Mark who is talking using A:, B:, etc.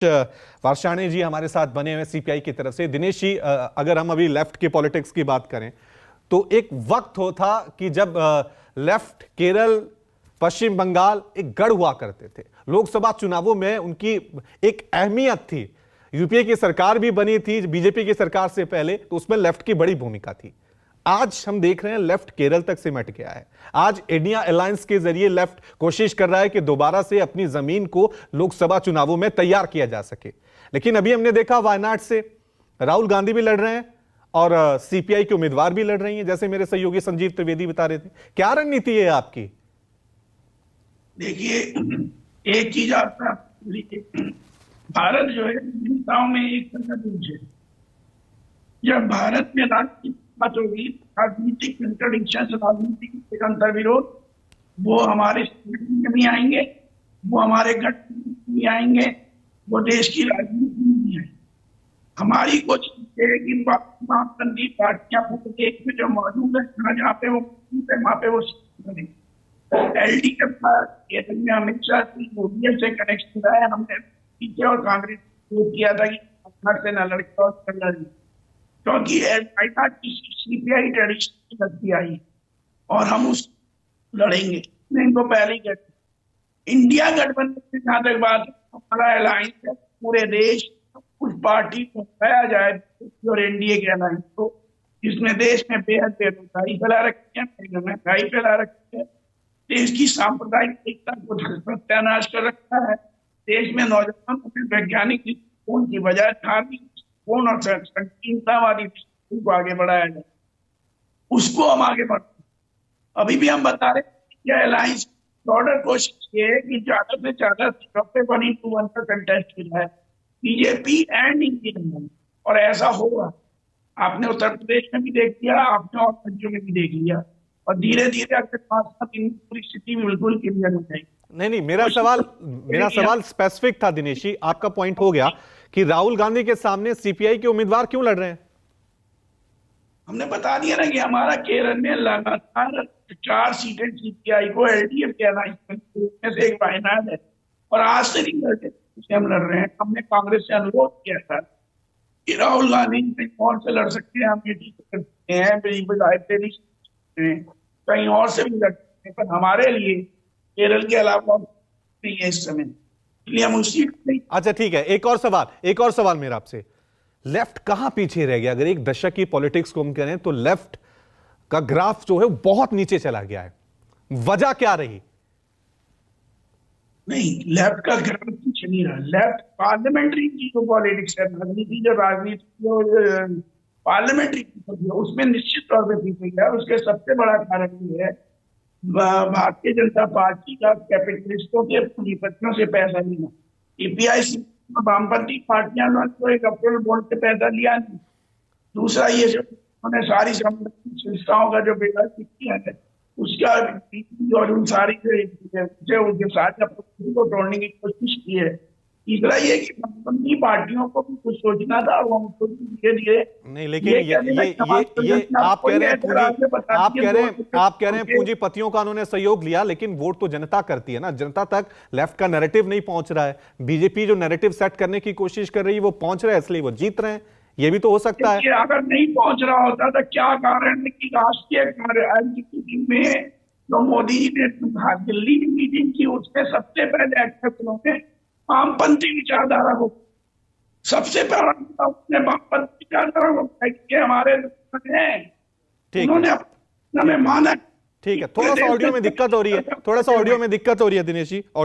A: वार्षाणी जी हमारे साथ बने हुए सीपीआई की तरफ से। दिनेश जी, अगर हम अभी लेफ्ट की पॉलिटिक्स की बात करें तो एक वक्त हो था कि जब लेफ्ट केरल, पश्चिम बंगाल एक गढ़ हुआ करते थे। लोकसभा चुनावों में उनकी एक अहमियत थी। यूपीए की सरकार भी बनी थी बीजेपी की सरकार से पहले, तो उसमें लेफ्ट की बड़ी भूमिका थी। आज हम देख रहे हैं लेफ्ट केरल तक सिमट गया है। आज इंडिया अलायंस के जरिए लेफ्ट कोशिश कर रहा है कि दोबारा से अपनी जमीन को लोकसभा चुनावों में तैयार किया जा सके। लेकिन अभी हमने देखा वायनाड से राहुल गांधी भी लड़ रहे हैं और सीपीआई के उम्मीदवार भी लड़ रही हैं, जैसे मेरे सहयोगी संजीव त्रिवेदी बता रहे थे। क्या रणनीति है आपकी?
B: देखिए, एक चीज आप भारत जो है विविधताओं में एक है। जब भारत में राजनीतिक बात होगी, राजनीतिक कंट्राडिक्शन, राजनीतिक अंतर विरोध, वो हमारे में भी आएंगे, वो हमारे गठबंधन में भी आएंगे, वो देश की राजनीति में भी आएंगे। हमारी कोशिश है कि वामपंथी पार्टियां पूरे देश में जो मौजूद है, जहाँ पे वो वहाँ पे वो करें। एलडीएफ केरल में हमेशा से कनेक्शन रहा है। हमने पीछे और कांग्रेस किया था कि से न लड़के और लड़े, क्योंकि सीपीआई ट्रेडिशन लगती आई और हम उस लड़ेंगे। इनको पहले ही कहते इंडिया गठबंधन से जहां तक बात है, हमारा अलायंस है पूरे देश कुछ पार्टी को उठाया जाए और एनडीए के अलायंस को, जिसमें देश में बेहद बेरोजगारी फैला रखी है, महंगाई फैला रखी है, देश की सांप्रदायिक एकता को सत्यानाश कर रखा है, देश में नौजवानों में वैज्ञानिक दृष्टिकोण की बजाय धार्मिक दृष्टिकोण और संकीर्णतावादी दृष्टिकोण को आगे बढ़ाया जाए, उसको हम आगे बढ़ते। अभी भी हम बता रहे हैं अलायंस ब्रॉडर कोशिश ये है कि ज्यादा से ज्यादा सीटों पे 1:1 का कंटेस्ट किया है बीजेपी एंड इंडियन, और ऐसा होगा। आपने उत्तर प्रदेश में भी देख लिया, आपने और राज्यों में भी देख लिया, और धीरे धीरे अगले 5 साल पूरी स्थिति बिल्कुल क्लियर हो जाएगी।
A: नहीं, मेरा सवाल स्पेसिफिक था दिनेश जी। आपका पॉइंट हो गया कि राहुल गांधी के सामने सीपीआई के उम्मीदवार क्यों लड़ रहे हैं।
B: हमने बता दिया ना कि हमारा केरल में लगातार 4 सीटें सीपीआई को एलडीएफ के अलायंस में से एक वायनाड है, और आज से नहीं लड़ते, हम लड़ रहे हैं। हमने कांग्रेस से अनुरोध किया था कि राहुल गांधी कहीं और से लड़ सकते हैं, हम ये कर सकते हैं, कहीं और से भी लड़ सकते हैं, पर हमारे लिए केरल के अलावा नहीं है इस समय, इसलिए हम उसी।
A: अच्छा ठीक है, एक और सवाल मेरा आपसे। लेफ्ट कहां पीछे रह गया? अगर एक दशक की पॉलिटिक्स को हम करें तो लेफ्ट का ग्राफ जो है बहुत नीचे चला गया है। वजह क्या रही?
B: नहीं, लेफ्ट का ग्राफ पीछे नहीं रहा। लेफ्ट पार्लियामेंट्री की जो पॉलिटिक्स है, राजनीति पार्लियामेंट्री उसमें निश्चित तौर पर पीछे गया। उसके सबसे बड़ा कारण ये है भारतीय जनता पार्टी का कैपिटलिस्टों के पूंजीपतियों से पैसा लेना। ईपीआई वामपंथी पार्टियां तो एक अप्रोल बोर्ड से पैसा लिया नहीं। दूसरा ये जो उन्होंने सारी संस्थाओं का जो बेटा किया है उसका और उन सारी जो सारे को तोड़ने की कोशिश की है। तीसरा ये कि वामपंथी पार्टियों को भी कुछ सोचना था, और उनको धीरे धीरे
A: नहीं, लेकिन ये आप कह रहे हैं पूंजीपतियों का उन्होंने सहयोग लिया, लेकिन वोट तो जनता करती है ना। जनता तक लेफ्ट का नैरेटिव नहीं पहुंच रहा है। बीजेपी जो नैरेटिव सेट करने की कोशिश कर रही है वो पहुंच रहा है, इसलिए वो जीत रहे हैं। ये भी तो हो सकता है।
B: अगर नहीं पहुंच रहा होता तो क्या कारण है कि राष्ट्रीय मीटिंग में जो मोदी जी ने दिल्ली में मीटिंग की, उसमें सबसे पहले एक्सेप्ट उन्होंने वामपंथी विचारधारा को, सबसे पहला उसने वामपंथी विचारधारा को किया, हमारे हैं, उन्होंने हमें माना।
A: ठीक है, थोड़ा सा ऑडियो में दिक्कत हो रही है दिनेश जी।